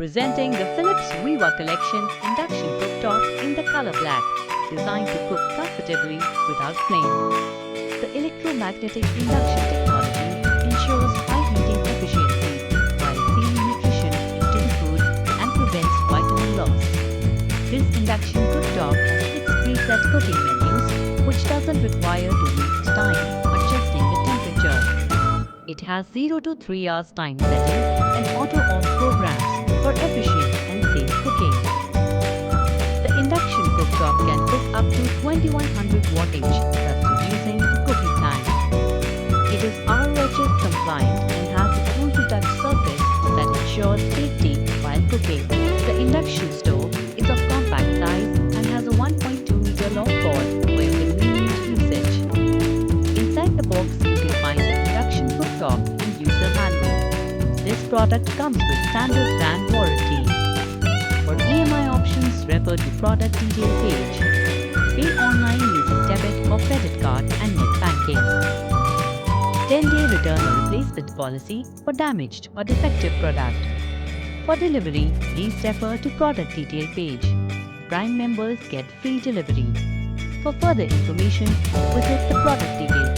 Presenting the Philips Viva Collection Induction Cooktop in the color black, designed to cook comfortably without flame. The electromagnetic induction technology ensures high heating efficiency while sealing nutrition into the food and prevents vitamin loss. This induction cooktop has 6 preset cooking menus, which doesn't require to waste time adjusting the temperature. It has 0 to 3 hours time setting and auto-on programs for efficient and safe cooking. The induction cooktop can cook up to 2100 wattage, thus reducing the cooking time. It is RoHS compliant and has a cool-to-touch surface that ensures safety while cooking. The induction stove is of compact size and has a 1.2-meter long cord for your convenient usage. Inside the box, you can find the induction cooktop and user manual. This product comes with standard brand warranty. For EMI options, refer to product detail page. Pay online using debit or credit card and net banking. 10-day return or replacement policy for damaged or defective product. For delivery, please refer to product detail page. Prime members get free delivery. For further information, visit the product detail